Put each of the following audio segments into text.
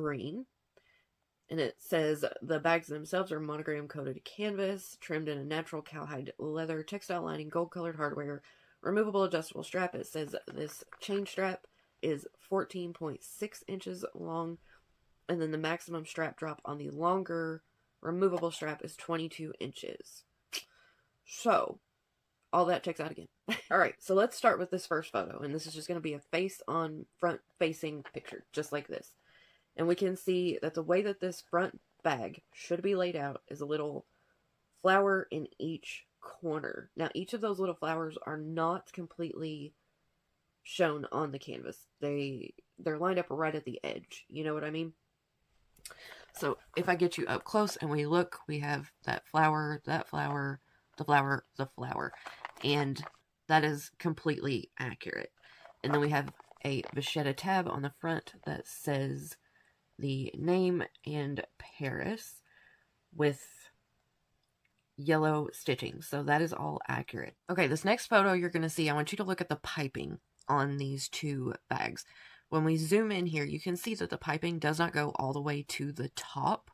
green. And it says the bags themselves are monogram coated canvas, trimmed in a natural cowhide leather, textile lining, gold colored hardware, removable adjustable strap. It says this chain strap is 14.6 inches long, and then the maximum strap drop on the longer removable strap is 22 inches. So, all that checks out again. Alright, so let's start with this first photo, and this is just going to be a face-on, front-facing picture, just like this. And we can see that the way that this front bag should be laid out is a little flower in each corner. Now, each of those little flowers are not completely shown on the canvas. They're lined up right at the edge. You know what I mean? So, if I get you up close and we look, we have that flower, the flower, the flower. And that is completely accurate. And then we have a Pochette tab on the front that says the name and Paris with yellow stitching. So that is all accurate. Okay, this next photo you're going to see, I want you to look at the piping on these two bags. When we zoom in here, you can see that the piping does not go all the way to the top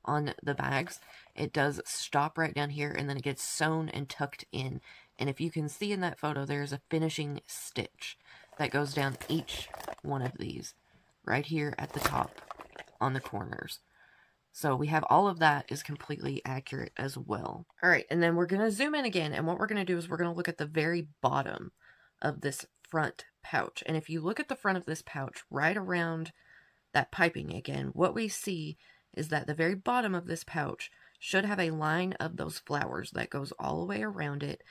on the bags. It does stop right down here, and then it gets sewn and tucked in. And if you can see in that photo, there's a finishing stitch that goes down each one of these right here at the top on the corners. So we have all of that is completely accurate as well. All right, and then we're going to zoom in again, and what we're going to do is we're going to look at the very bottom of this front pouch. And if you look at the front of this pouch, right around that piping again, what we see is that the very bottom of this pouch should have a line of those flowers that goes all the way around it,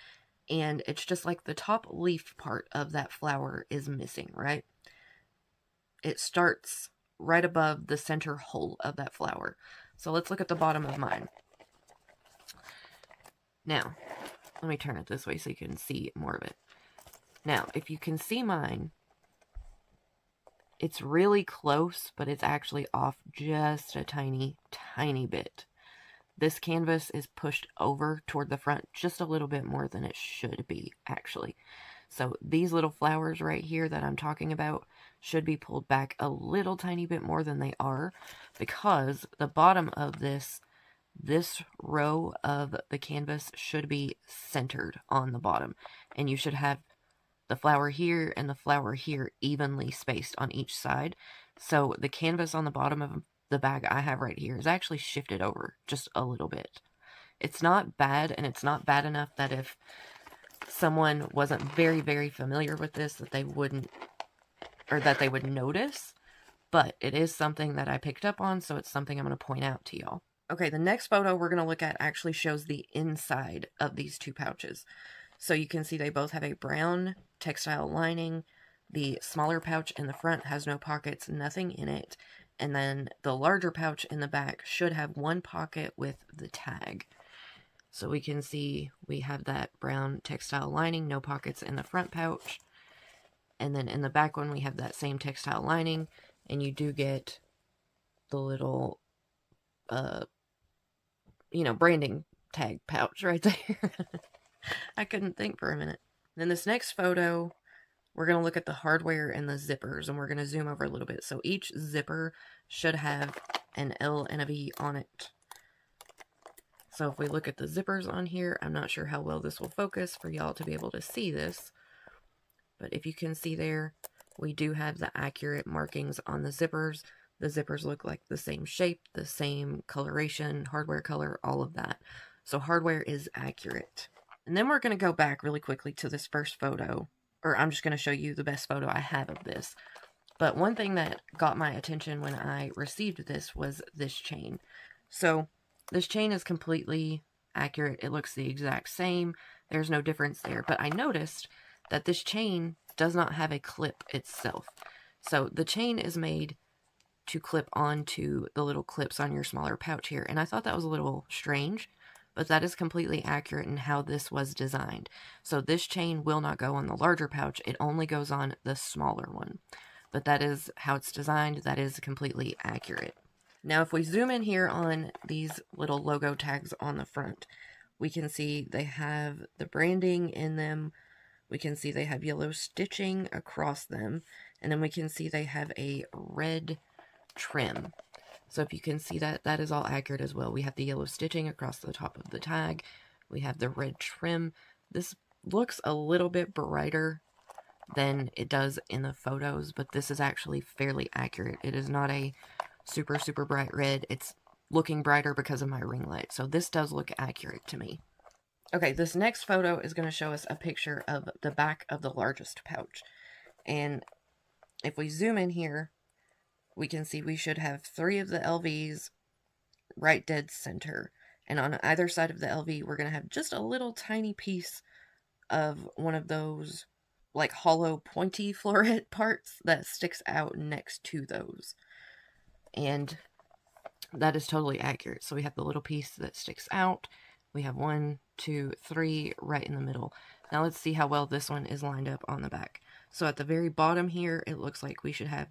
and it's just like the top leaf part of that flower is missing, right? It starts right above the center hole of that flower. So let's look at the bottom of mine. Now, let me turn it this way so you can see more of it. Now, if you can see mine, it's really close, but it's actually off just a tiny, tiny bit. This canvas is pushed over toward the front just a little bit more than it should be, actually. So these little flowers right here that I'm talking about should be pulled back a little tiny bit more than they are, because the bottom of this row of the canvas should be centered on the bottom, and you should have the flower here and the flower here evenly spaced on each side. So the canvas on the bottom of the bag I have right here is actually shifted over just a little bit. It's not bad, and it's not bad enough that if someone wasn't very, very familiar with this, that they wouldn't, or that they would notice, but it is something that I picked up on, so it's something I'm going to point out to y'all. Okay, the next photo we're going to look at actually shows the inside of these two pouches. So you can see they both have a brown textile lining. The smaller pouch in the front has no pockets, nothing in it, and then the larger pouch in the back should have one pocket with the tag. So we can see we have that brown textile lining, no pockets in the front pouch. And then in the back one, we have that same textile lining, and you do get the little, branding tag pouch right there. I couldn't think for a minute. Then this next photo, we're going to look at the hardware and the zippers, and we're going to zoom over a little bit. So each zipper should have an L and a V on it. So if we look at the zippers on here, I'm not sure how well this will focus for y'all to be able to see this. But if you can see there, we do have the accurate markings on the zippers. The zippers look like the same shape, the same coloration, hardware color, all of that. So hardware is accurate. And then we're going to go back really quickly to this first photo, or I'm just going to show you the best photo I have of this. But one thing that got my attention when I received this was this chain. So this chain is completely accurate. It looks the exact same. There's no difference there. But I noticed that this chain does not have a clip itself. So the chain is made to clip onto the little clips on your smaller pouch here. And I thought that was a little strange, but that is completely accurate in how this was designed. So this chain will not go on the larger pouch. It only goes on the smaller one. But that is how it's designed. That is completely accurate. Now, if we zoom in here on these little logo tags on the front, we can see they have the branding in them. We can see they have yellow stitching across them. And then we can see they have a red trim. So if you can see that, that is all accurate as well. We have the yellow stitching across the top of the tag. We have the red trim. This looks a little bit brighter than it does in the photos, but this is actually fairly accurate. It is not a super, super bright red. It's looking brighter because of my ring light. So this does look accurate to me. Okay, this next photo is going to show us a picture of the back of the largest pouch. And if we zoom in here, we can see we should have 3 of the LVs right dead center. And on either side of the LV, we're going to have just a little tiny piece of one of those like hollow pointy floret parts that sticks out next to those. And that is totally accurate. So we have the little piece that sticks out. We have 1, 2, 3 right in the middle. Now let's see how well this one is lined up on the back. So at the very bottom here, it looks like we should have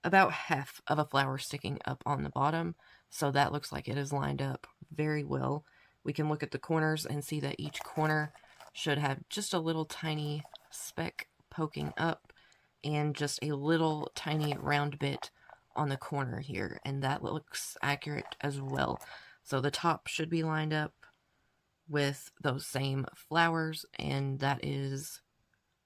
about half of a flower sticking up on the bottom. So that looks like it is lined up very well. We can look at the corners and see that each corner should have just a little tiny speck poking up and just a little tiny round bit on the corner here, and that looks accurate as well. So the top should be lined up with those same flowers, and that is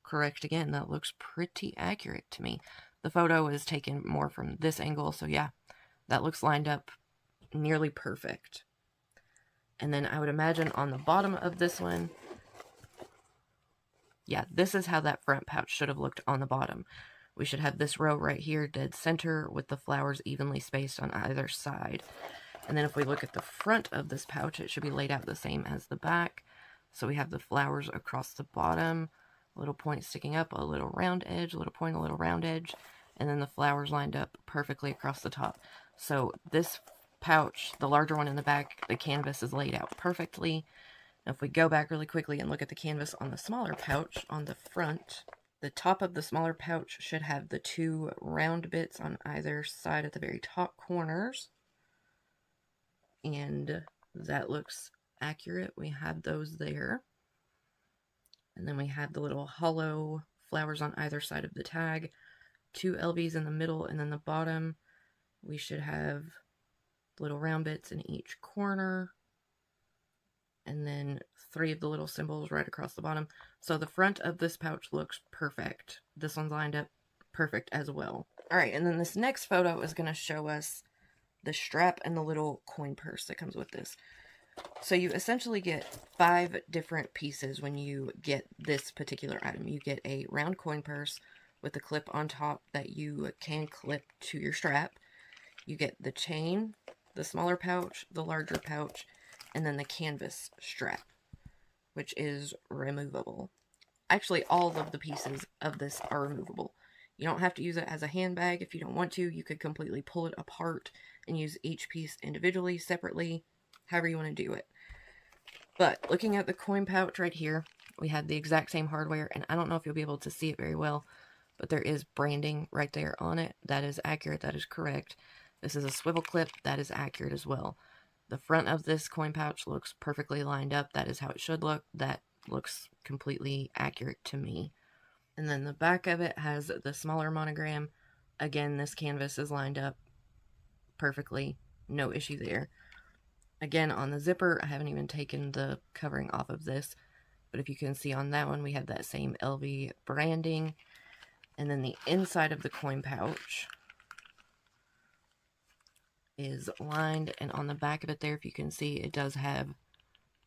correct again. That looks pretty accurate to me. The photo is taken more from this angle, so yeah, that looks lined up nearly perfect. And then I would imagine on the bottom of this one, yeah, this is how that front pouch should have looked on the bottom. We should have this row right here dead center with the flowers evenly spaced on either side. And then if we look at the front of this pouch, it should be laid out the same as the back. So we have the flowers across the bottom, a little point sticking up, a little round edge, a little point, a little round edge, and then the flowers lined up perfectly across the top. So this pouch, the larger one in the back, the canvas is laid out perfectly. Now if we go back really quickly and look at the canvas on the smaller pouch on the front, the top of the smaller pouch should have the 2 round bits on either side at the very top corners. And that looks accurate. We have those there. And then we have the little hollow flowers on either side of the tag. 2 LVs in the middle, and then the bottom we should have little round bits in each corner. And then 3 of the little symbols right across the bottom. So the front of this pouch looks perfect. This one's lined up perfect as well. Alright, and then this next photo is going to show us the strap and the little coin purse that comes with this. So you essentially get 5 different pieces when you get this particular item. You get a round coin purse with a clip on top that you can clip to your strap. You get the chain, the smaller pouch, the larger pouch, and then the canvas strap, which is removable. Actually, all of the pieces of this are removable. You don't have to use it as a handbag if you don't want to. You could completely pull it apart and use each piece individually, separately, however you want to do it. But looking at the coin pouch right here, we have the exact same hardware, and I don't know if you'll be able to see it very well, but there is branding right there on it. That is accurate. That is correct. This is a swivel clip. That is accurate as well. The front of this coin pouch looks perfectly lined up. That is how it should look. That looks completely accurate to me. And then the back of it has the smaller monogram. Again, this canvas is lined up perfectly. No issue there. Again, on the zipper, I haven't even taken the covering off of this. But if you can see on that one, we have that same LV branding. And then the inside of the coin pouch is lined, and on the back of it there, if you can see, it does have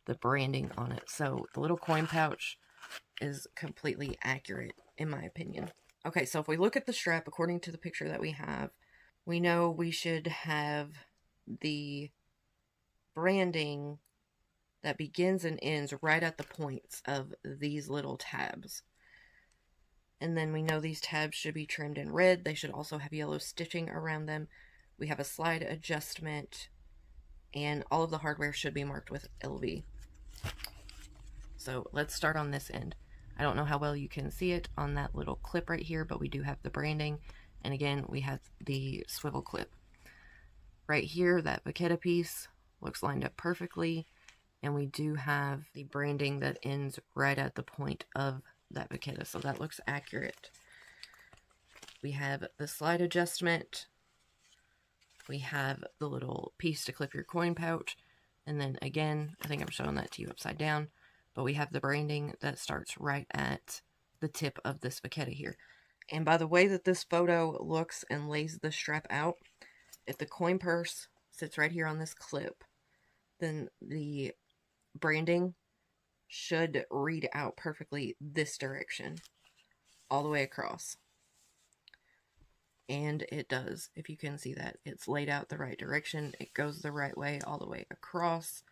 the branding on it. So the little coin pouch is completely accurate, in my opinion. Okay, so if we look at the strap, according to the picture that we have, we know we should have the branding that begins and ends right at the points of these little tabs. And then we know these tabs should be trimmed in red. They should also have yellow stitching around them. We have a slide adjustment, and all of the hardware should be marked with LV. So let's start on this end. I don't know how well you can see it on that little clip right here, but we do have the branding. And again, we have the swivel clip. Right here, that Pochette piece looks lined up perfectly. And we do have the branding that ends right at the point of that Pochette, so that looks accurate. We have the slide adjustment We have the little piece to clip your coin pouch. And then again, I think I'm showing that to you upside down. But we have the branding that starts right at the tip of this spaghetti here. And by the way that this photo looks and lays the strap out, if the coin purse sits right here on this clip, then the branding should read out perfectly this direction, all the way across. And it does. If you can see that, it's laid out the right direction. It goes the right way all the way across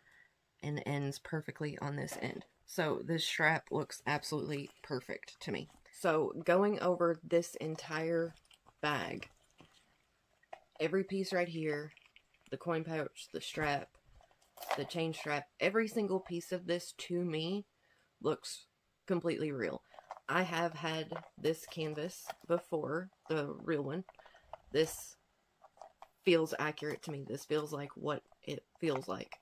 and ends perfectly on this end. So this strap looks absolutely perfect to me. So going over this entire bag, every piece right here, the coin pouch, the strap, the chain strap, every single piece of this to me looks completely real. I have had this canvas before, the real one. This feels accurate to me. This feels like what it feels like.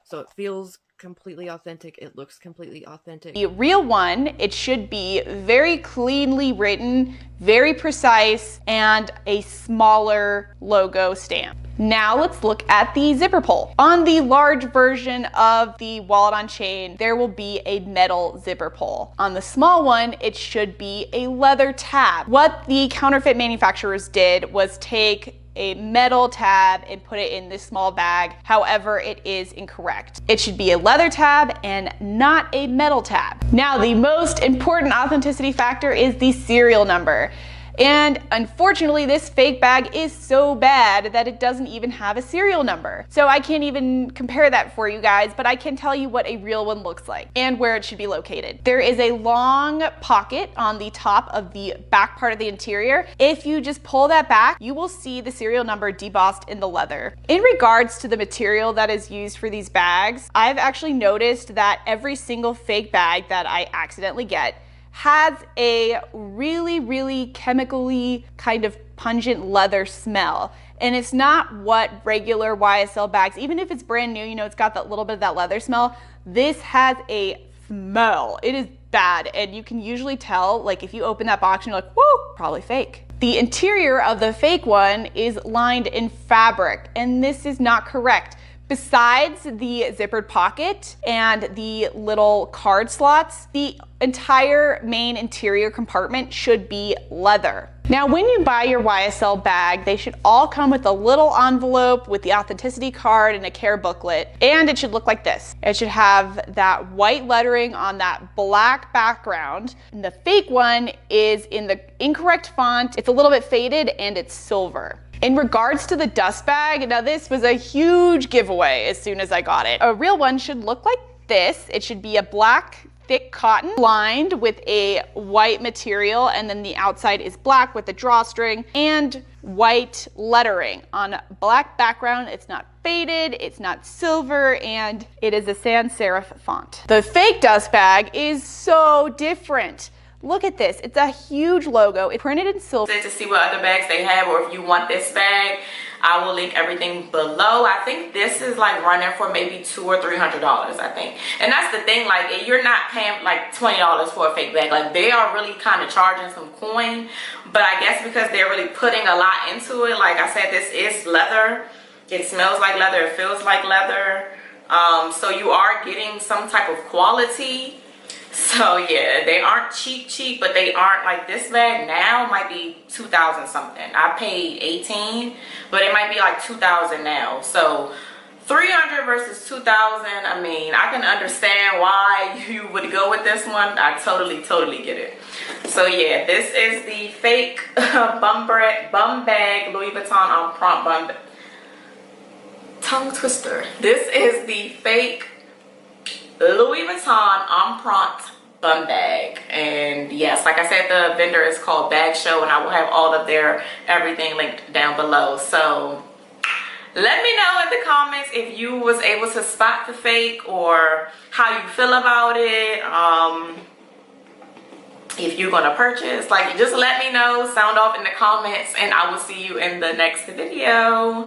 So it feels completely authentic. It looks completely authentic. The real one, it should be very cleanly written, very precise, and a smaller logo stamp. Now let's look at the zipper pull. On the large version of the wallet on chain, there will be a metal zipper pull. On the small one, it should be a leather tab. What the counterfeit manufacturers did was take a metal tab and put it in this small bag. However, it is incorrect. It should be a leather tab and not a metal tab. Now, the most important authenticity factor is the serial number. And unfortunately, this fake bag is so bad that it doesn't even have a serial number. So I can't even compare that for you guys, but I can tell you what a real one looks like and where it should be located. There is a long pocket on the top of the back part of the interior. If you just pull that back, you will see the serial number debossed in the leather. In regards to the material that is used for these bags, I've actually noticed that every single fake bag that I accidentally get has a really chemically kind of pungent leather smell. And it's not what regular YSL bags, even if it's brand new, you know, it's got that little bit of that leather smell. This has a smell. It is bad. And you can usually tell, like if you open that box and you're like, whoa, probably fake. The interior of the fake one is lined in fabric, and this is not correct. Besides the zippered pocket and the little card slots, the entire main interior compartment should be leather. Now, when you buy your YSL bag, they should all come with a little envelope with the authenticity card and a care booklet, and it should look like this. It should have that white lettering on that black background, and the fake one is in the incorrect font. It's a little bit faded and it's silver. In regards to the dust bag, now this was a huge giveaway as soon as I got it. A real one should look like this. It should be a black, thick cotton lined with a white material, and then the outside is black with a drawstring and white lettering on a black background. It's not faded, it's not silver, and it is a sans serif font. The fake dust bag is so different. Look at this, it's a huge logo. It's printed in silver. To see what other bags they have, or if you want this bag, I will link everything below. I think this is like running for maybe $200 or $300, I think. And that's the thing, like you're not paying like $20 for a fake bag. Like they are really kind of charging some coin, but I guess because they're really putting a lot into it. Like I said, this is leather. It smells like leather, it feels like leather. So you are getting some type of quality. So yeah, they aren't cheap, but they aren't like this bag now might be 2,000 something. I paid 18, but it might be like 2,000 now. So 300 versus 2,000. I mean, I can understand why you would go with this one. I totally get it. So yeah, this is the fake bum bag Louis Vuitton on prompt bum tongue twister. This is the fake Louis Vuitton Empreinte bum bag. And yes, like I said, the vendor is called Bag Show, and I will have all of their everything linked down below. So let me know in the comments if you was able to spot the fake or how you feel about it. If you're gonna purchase, like, just let me know, sound off in the comments, and I will see you in the next video.